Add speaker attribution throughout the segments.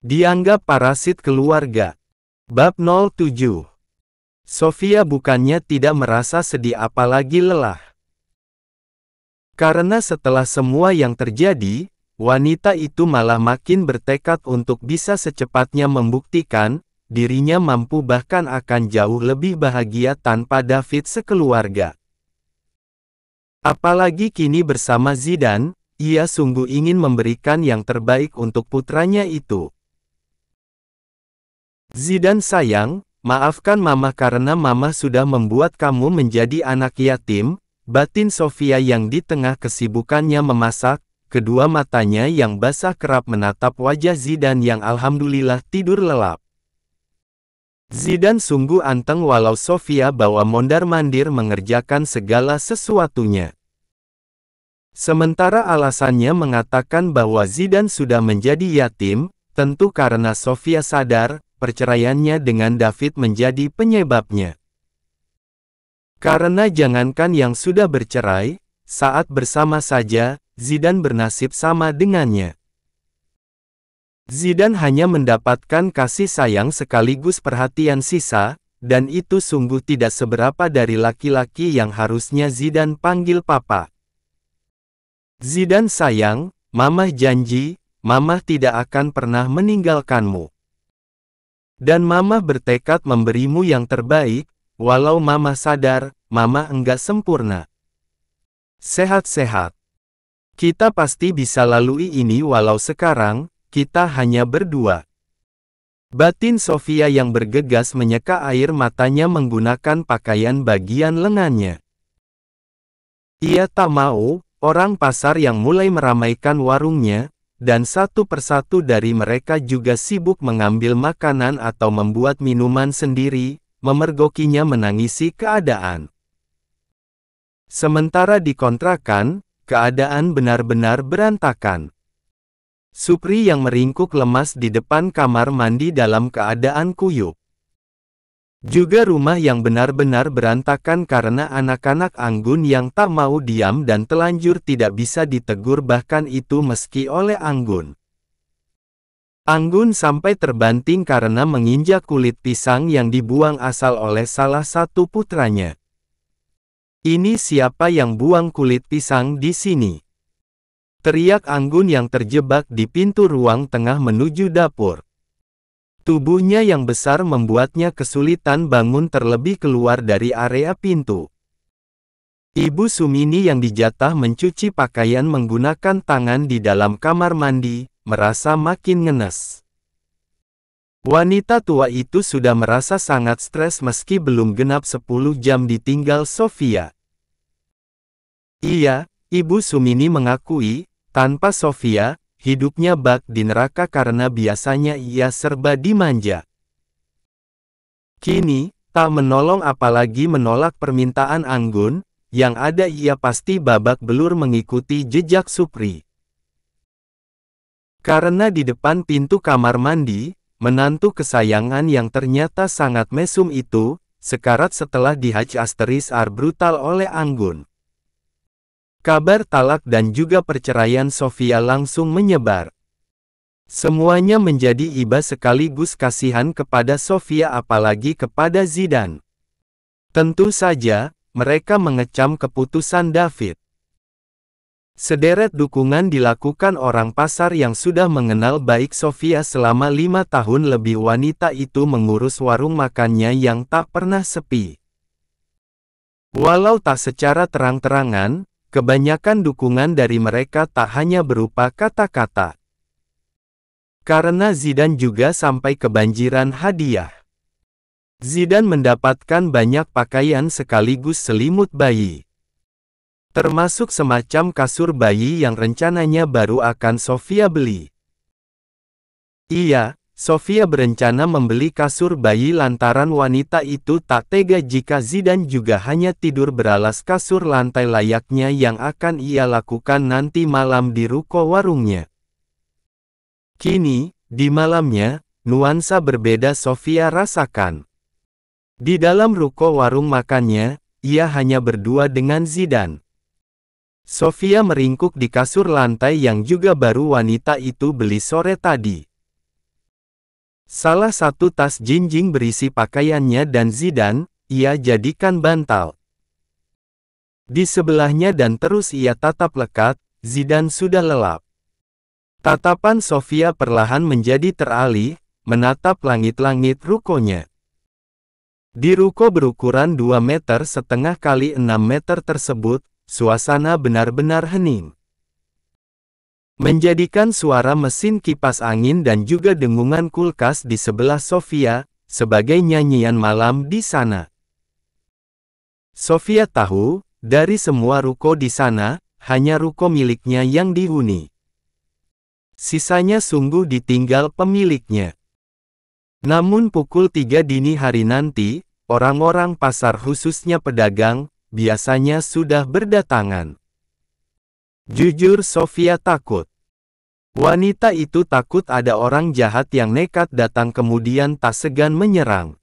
Speaker 1: Dianggap parasit keluarga. Bab 07. Sofia bukannya tidak merasa sedih apalagi lelah. Karena setelah semua yang terjadi, wanita itu malah makin bertekad untuk bisa secepatnya membuktikan, dirinya mampu bahkan akan jauh lebih bahagia tanpa David sekeluarga. Apalagi kini bersama Zidane, ia sungguh ingin memberikan yang terbaik untuk putranya itu. Zidane sayang, maafkan mama karena mama sudah membuat kamu menjadi anak yatim, batin Sofia yang di tengah kesibukannya memasak, kedua matanya yang basah kerap menatap wajah Zidane yang alhamdulillah tidur lelap. Zidane sungguh anteng walau Sofia bawa mondar-mandir mengerjakan segala sesuatunya. Sementara alasannya mengatakan bahwa Zidane sudah menjadi yatim, tentu karena Sofia sadar, perceraiannya dengan David menjadi penyebabnya. Karena jangankan yang sudah bercerai, saat bersama saja, Zidane bernasib sama dengannya. Zidane hanya mendapatkan kasih sayang sekaligus perhatian sisa, dan itu sungguh tidak seberapa dari laki-laki yang harusnya Zidane panggil papa. Zidane sayang, mamah janji, mamah tidak akan pernah meninggalkanmu. Dan mama bertekad memberimu yang terbaik, walau mama sadar, mama enggak sempurna. Sehat-sehat. Kita pasti bisa lalui ini walau sekarang, kita hanya berdua. Batin Sofia yang bergegas menyeka air matanya menggunakan pakaian bagian lengannya. Ia tak mau, orang pasar yang mulai meramaikan warungnya, dan satu persatu dari mereka juga sibuk mengambil makanan atau membuat minuman sendiri, memergokinya menangisi keadaan. Sementara di kontrakan, keadaan benar-benar berantakan. Supri yang meringkuk lemas di depan kamar mandi dalam keadaan kuyup. Juga rumah yang benar-benar berantakan karena anak-anak Anggun yang tak mau diam dan telanjur tidak bisa ditegur bahkan itu meski oleh Anggun. Anggun sampai terbanting karena menginjak kulit pisang yang dibuang asal oleh salah satu putranya. Ini siapa yang buang kulit pisang di sini? Teriak Anggun yang terjebak di pintu ruang tengah menuju dapur. Tubuhnya yang besar membuatnya kesulitan bangun terlebih keluar dari area pintu. Ibu Sumini yang dijatah mencuci pakaian menggunakan tangan di dalam kamar mandi, merasa makin ngenes. Wanita tua itu sudah merasa sangat stres meski belum genap 10 jam ditinggal Sofia. Iya, Ibu Sumini mengakui, tanpa Sofia, hidupnya bak di neraka karena biasanya ia serba dimanja. Kini, tak menolong apalagi menolak permintaan Anggun, yang ada ia pasti babak belur mengikuti jejak Supri. Karena di depan pintu kamar mandi, menantu kesayangan yang ternyata sangat mesum itu, sekarat setelah dihajar brutal oleh Anggun. Kabar talak dan juga perceraian Sofia langsung menyebar. Semuanya menjadi iba sekaligus kasihan kepada Sofia apalagi kepada Zidane. Tentu saja, mereka mengecam keputusan David. Sederet dukungan dilakukan orang pasar yang sudah mengenal baik Sofia selama 5 tahun lebih. Wanita itu mengurus warung makannya yang tak pernah sepi. Walau tak secara terang-terangan, kebanyakan dukungan dari mereka tak hanya berupa kata-kata. Karena Zidane juga sampai kebanjiran hadiah. Zidane mendapatkan banyak pakaian sekaligus selimut bayi. Termasuk semacam kasur bayi yang rencananya baru akan Sofia beli. Iya, Sofia berencana membeli kasur bayi lantaran wanita itu tak tega jika Zidane juga hanya tidur beralas kasur lantai layaknya yang akan ia lakukan nanti malam di ruko warungnya. Kini, di malamnya, nuansa berbeda Sofia rasakan. Di dalam ruko warung makannya, ia hanya berdua dengan Zidane. Sofia meringkuk di kasur lantai yang juga baru wanita itu beli sore tadi. Salah satu tas jinjing berisi pakaiannya dan Zidane, ia jadikan bantal. Di sebelahnya dan terus ia tatap lekat, Zidane sudah lelap. Tatapan Sofia perlahan menjadi teralih, menatap langit-langit rukonya. Di ruko berukuran 2,5 meter kali 6 meter tersebut, suasana benar-benar hening. Menjadikan suara mesin kipas angin dan juga dengungan kulkas di sebelah Sofia, sebagai nyanyian malam di sana. Sofia tahu, dari semua ruko di sana, hanya ruko miliknya yang dihuni. Sisanya sungguh ditinggal pemiliknya. Namun pukul 3 dini hari nanti, orang-orang pasar khususnya pedagang, biasanya sudah berdatangan. Jujur Sofia takut. Wanita itu takut ada orang jahat yang nekat datang kemudian tak segan menyerang.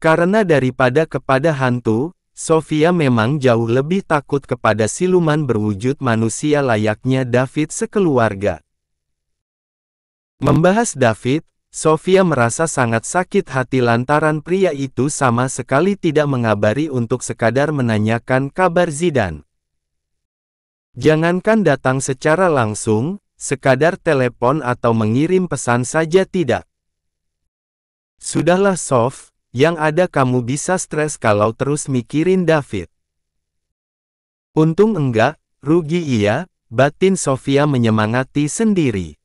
Speaker 1: Karena daripada kepada hantu, Sofia memang jauh lebih takut kepada siluman berwujud manusia layaknya David sekeluarga. Membahas David, Sofia merasa sangat sakit hati lantaran pria itu sama sekali tidak mengabari untuk sekadar menanyakan kabar Zidane. Jangankan datang secara langsung, sekadar telepon atau mengirim pesan saja tidak. Sudahlah Sof, yang ada kamu bisa stres kalau terus mikirin David. Untung enggak, rugi iya, batin Sofia menyemangati sendiri.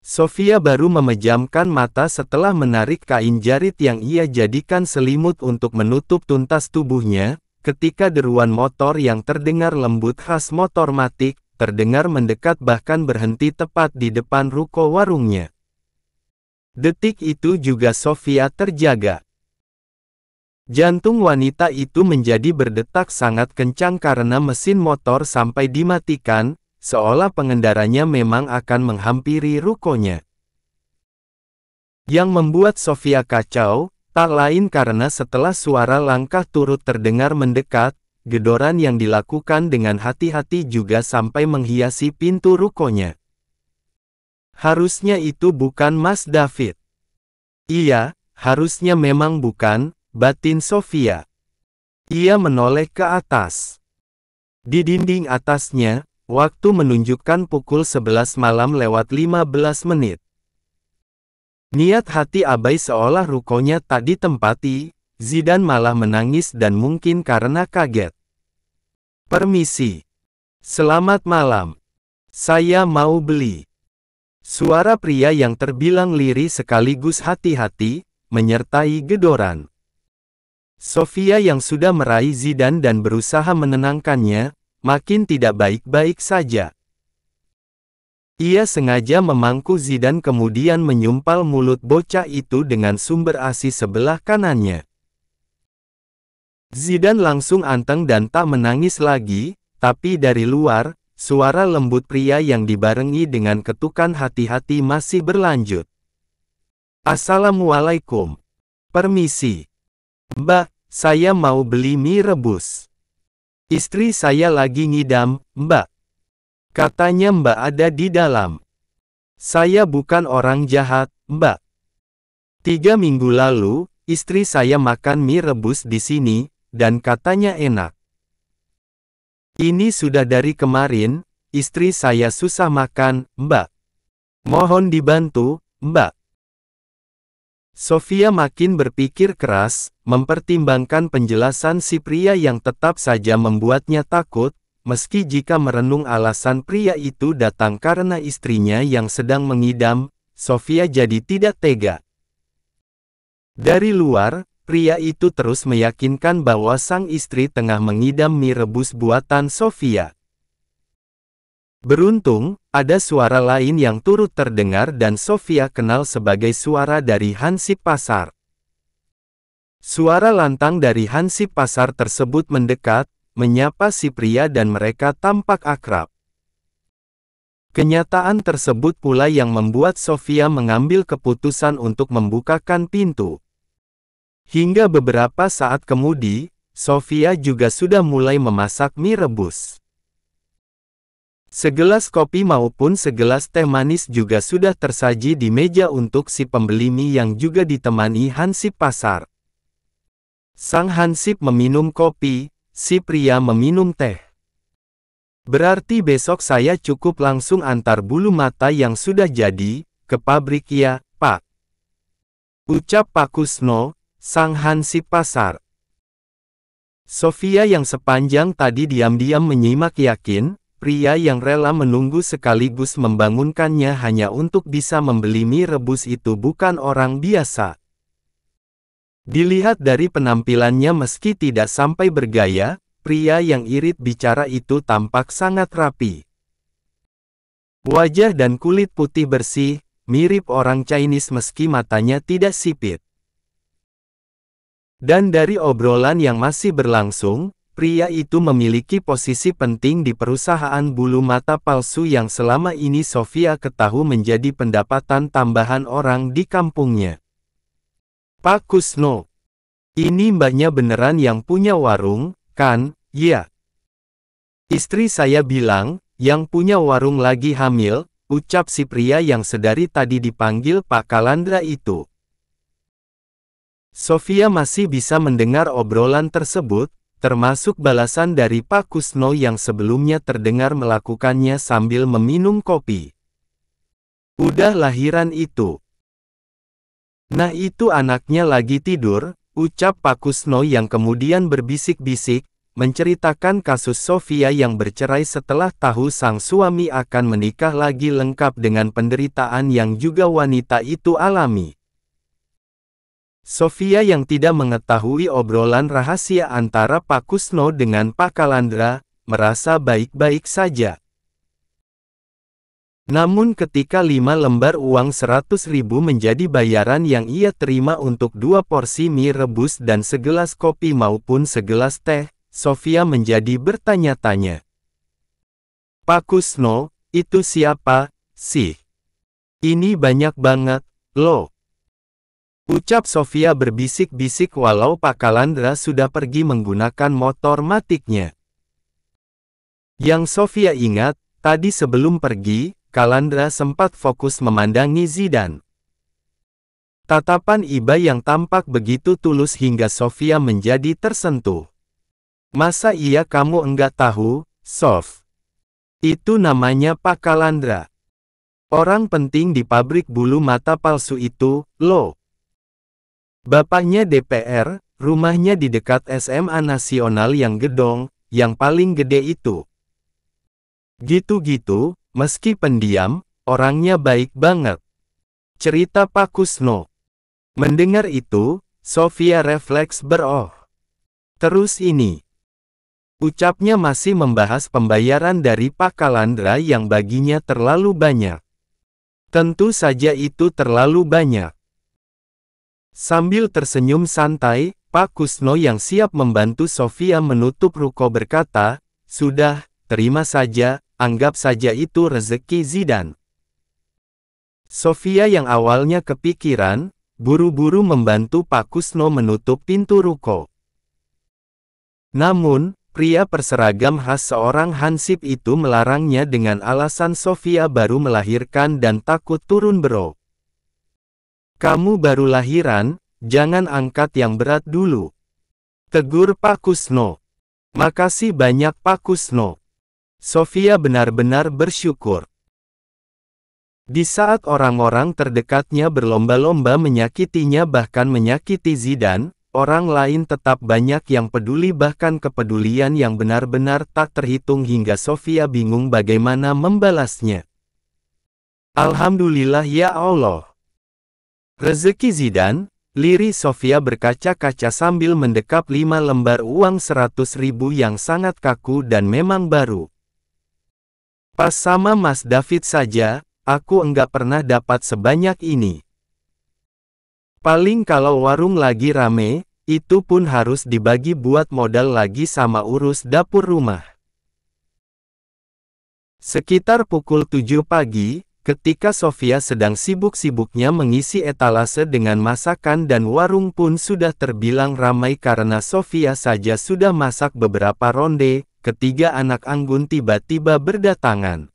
Speaker 1: Sofia baru memejamkan mata setelah menarik kain jarit yang ia jadikan selimut untuk menutup tuntas tubuhnya, ketika deruan motor yang terdengar lembut khas motor matic, terdengar mendekat bahkan berhenti tepat di depan ruko warungnya. Detik itu juga Sofia terjaga. Jantung wanita itu menjadi berdetak sangat kencang karena mesin motor sampai dimatikan, seolah pengendaranya memang akan menghampiri rukonya. Yang membuat Sofia kacau, tak lain karena setelah suara langkah turut terdengar mendekat, gedoran yang dilakukan dengan hati-hati juga sampai menghiasi pintu rukonya. Harusnya itu bukan Mas David. Iya, harusnya memang bukan, batin Sofia. Ia menoleh ke atas. Di dinding atasnya, waktu menunjukkan pukul 11 malam lewat 15 menit. Niat hati abai seolah rukonya tak ditempati, Zidane malah menangis dan mungkin karena kaget. Permisi. Selamat malam. Saya mau beli. Suara pria yang terbilang lirih sekaligus hati-hati, menyertai gedoran. Sofia yang sudah meraih Zidane dan berusaha menenangkannya, makin tidak baik-baik saja. Ia sengaja memangku Zidane kemudian menyumpal mulut bocah itu dengan sumber ASI sebelah kanannya. Zidane langsung anteng dan tak menangis lagi, tapi dari luar, suara lembut pria yang dibarengi dengan ketukan hati-hati masih berlanjut. Assalamualaikum. Permisi. Mbak, saya mau beli mie rebus. Istri saya lagi ngidam, Mbak. Katanya Mbak ada di dalam. Saya bukan orang jahat, Mbak. 3 minggu lalu, istri saya makan mie rebus di sini, dan katanya enak. Ini sudah dari kemarin, istri saya susah makan, Mbak. Mohon dibantu, Mbak. Sofia makin berpikir keras, mempertimbangkan penjelasan si pria yang tetap saja membuatnya takut, meski jika merenung alasan pria itu datang karena istrinya yang sedang mengidam, Sofia jadi tidak tega. Dari luar, pria itu terus meyakinkan bahwa sang istri tengah mengidam mie rebus buatan Sofia. Beruntung, ada suara lain yang turut terdengar dan Sofia kenal sebagai suara dari Hansip Pasar. Suara lantang dari Hansip Pasar tersebut mendekat, menyapa si pria dan mereka tampak akrab. Kenyataan tersebut pula yang membuat Sofia mengambil keputusan untuk membukakan pintu. Hingga beberapa saat kemudian, Sofia juga sudah mulai memasak mie rebus. Segelas kopi maupun segelas teh manis juga sudah tersaji di meja untuk si pembeli mie yang juga ditemani hansip pasar. Sang hansip meminum kopi, si pria meminum teh. Berarti besok saya cukup langsung antar bulu mata yang sudah jadi, ke pabrik ya, Pak. Ucap Pak Kusno, sang hansip pasar. Sofia yang sepanjang tadi diam-diam menyimak yakin, pria yang rela menunggu sekaligus membangunkannya hanya untuk bisa membeli mie rebus itu bukan orang biasa. Dilihat dari penampilannya meski tidak sampai bergaya, pria yang irit bicara itu tampak sangat rapi. Wajah dan kulit putih bersih, mirip orang Chinese meski matanya tidak sipit. Dan dari obrolan yang masih berlangsung, pria itu memiliki posisi penting di perusahaan bulu mata palsu yang selama ini Sofia ketahui menjadi pendapatan tambahan orang di kampungnya. Pak Kusno, ini mbaknya beneran yang punya warung, kan? Ya. Istri saya bilang, yang punya warung lagi hamil, ucap si pria yang sedari tadi dipanggil Pak Kalandra itu. Sofia masih bisa mendengar obrolan tersebut, termasuk balasan dari Pak Kusno yang sebelumnya terdengar melakukannya sambil meminum kopi. Udah lahiran itu. Nah itu anaknya lagi tidur, ucap Pak Kusno yang kemudian berbisik-bisik, menceritakan kasus Sofia yang bercerai setelah tahu sang suami akan menikah lagi lengkap dengan penderitaan yang juga wanita itu alami. Sofia yang tidak mengetahui obrolan rahasia antara Pak Kusno dengan Pak Kalandra, merasa baik-baik saja. Namun ketika 5 lembar uang 100.000 menjadi bayaran yang ia terima untuk 2 porsi mie rebus dan segelas kopi maupun segelas teh, Sofia menjadi bertanya-tanya. Pak Kusno, itu siapa, sih? Ini banyak banget, loh. Ucap Sofia berbisik-bisik walau Pak Kalandra sudah pergi menggunakan motor matiknya. Yang Sofia ingat, tadi sebelum pergi, Kalandra sempat fokus memandangi Zidan. Tatapan iba yang tampak begitu tulus hingga Sofia menjadi tersentuh. Masa iya kamu enggak tahu, Sof? Itu namanya Pak Kalandra. Orang penting di pabrik bulu mata palsu itu, loh. Bapaknya DPR, rumahnya di dekat SMA Nasional yang gedong, yang paling gede itu. Gitu-gitu, meski pendiam, orangnya baik banget. Cerita Pak Kusno. Mendengar itu, Sofia refleks beroh. Terus ini. Ucapnya masih membahas pembayaran dari Pak Kalandra yang baginya terlalu banyak. Tentu saja itu terlalu banyak. Sambil tersenyum santai, Pak Kusno yang siap membantu Sofia menutup ruko berkata, sudah, terima saja, anggap saja itu rezeki Zidan. Sofia yang awalnya kepikiran, buru-buru membantu Pak Kusno menutup pintu ruko. Namun, pria berseragam khas seorang hansip itu melarangnya dengan alasan Sofia baru melahirkan dan takut turun bro. Kamu baru lahiran, jangan angkat yang berat dulu. Tegur Pak Kusno. Makasih banyak Pak Kusno. Sofia benar-benar bersyukur. Di saat orang-orang terdekatnya berlomba-lomba menyakitinya bahkan menyakiti Zidan, orang lain tetap banyak yang peduli bahkan kepedulian yang benar-benar tak terhitung hingga Sofia bingung bagaimana membalasnya. Alhamdulillah ya Allah. Rezeki Zidan, lirih Sofia berkaca-kaca sambil mendekap 5 lembar uang 100.000 yang sangat kaku dan memang baru. Pas sama Mas David saja, aku enggak pernah dapat sebanyak ini. Paling kalau warung lagi rame, itu pun harus dibagi buat modal lagi sama urus dapur rumah. Sekitar pukul 7 pagi, ketika Sofia sedang sibuk-sibuknya mengisi etalase dengan masakan dan warung pun sudah terbilang ramai karena Sofia saja sudah masak beberapa ronde, ketiga anak Anggun tiba-tiba berdatangan.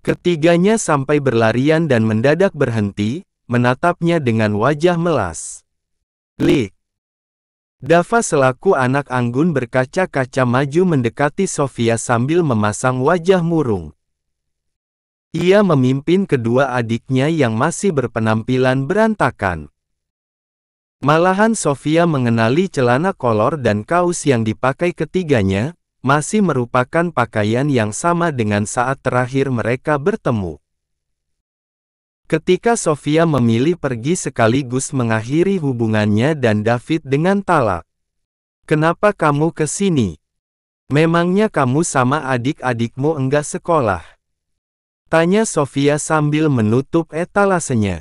Speaker 1: Ketiganya sampai berlarian dan mendadak berhenti, menatapnya dengan wajah melas. "Lik." Dava selaku anak Anggun berkaca-kaca maju mendekati Sofia sambil memasang wajah murung. Ia memimpin kedua adiknya yang masih berpenampilan berantakan. Malahan Sofia mengenali celana kolor dan kaos yang dipakai ketiganya, masih merupakan pakaian yang sama dengan saat terakhir mereka bertemu. Ketika Sofia memilih pergi sekaligus mengakhiri hubungannya dan David dengan talak. "Kenapa kamu ke sini? Memangnya kamu sama adik-adikmu enggak sekolah?" tanya Sofia sambil menutup etalasenya.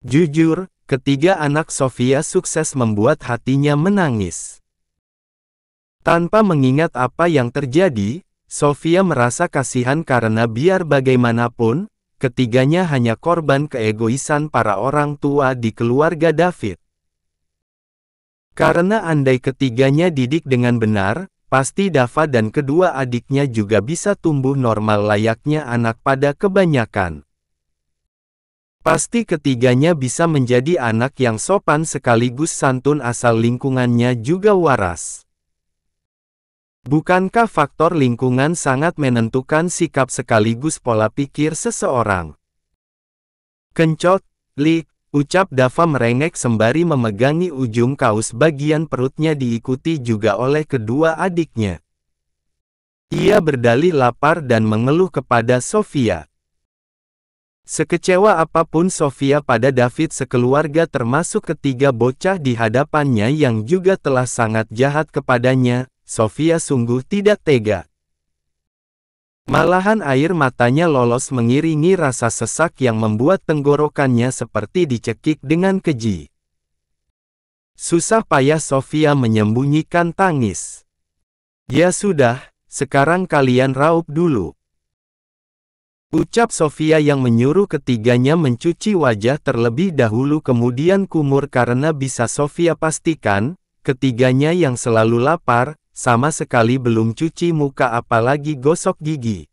Speaker 1: Jujur, ketiga anak Sofia sukses membuat hatinya menangis. Tanpa mengingat apa yang terjadi, Sofia merasa kasihan karena biar bagaimanapun, ketiganya hanya korban keegoisan para orang tua di keluarga David. Karena andai ketiganya didik dengan benar, pasti Dava dan kedua adiknya juga bisa tumbuh normal layaknya anak pada kebanyakan. Pasti ketiganya bisa menjadi anak yang sopan sekaligus santun asal lingkungannya juga waras. Bukankah faktor lingkungan sangat menentukan sikap sekaligus pola pikir seseorang? "Kencot, Lik," ucap Dava merengek sembari memegangi ujung kaos bagian perutnya diikuti juga oleh kedua adiknya. Ia berdalih lapar dan mengeluh kepada Sofia. Sekecewa apapun Sofia pada David sekeluarga termasuk ketiga bocah di hadapannya yang juga telah sangat jahat kepadanya, Sofia sungguh tidak tega. Malahan air matanya lolos mengiringi rasa sesak yang membuat tenggorokannya seperti dicekik dengan keji. Susah payah Sofia menyembunyikan tangis. "Ya sudah, sekarang kalian raup dulu," ucap Sofia yang menyuruh ketiganya mencuci wajah terlebih dahulu kemudian kumur karena bisa Sofia pastikan, ketiganya yang selalu lapar, sama sekali belum cuci muka apalagi gosok gigi.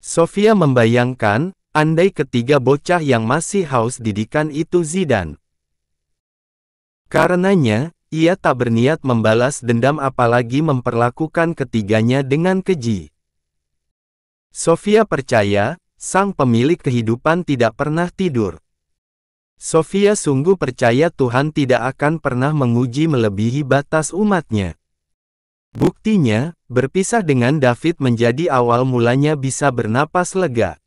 Speaker 1: Sofia membayangkan, andai ketiga bocah yang masih haus didikan itu Zidane. Karenanya, ia tak berniat membalas dendam apalagi memperlakukan ketiganya dengan keji. Sofia percaya, sang pemilik kehidupan tidak pernah tidur. Sofia sungguh percaya Tuhan tidak akan pernah menguji melebihi batas umatnya. Buktinya, berpisah dengan David menjadi awal mulanya bisa bernapas lega.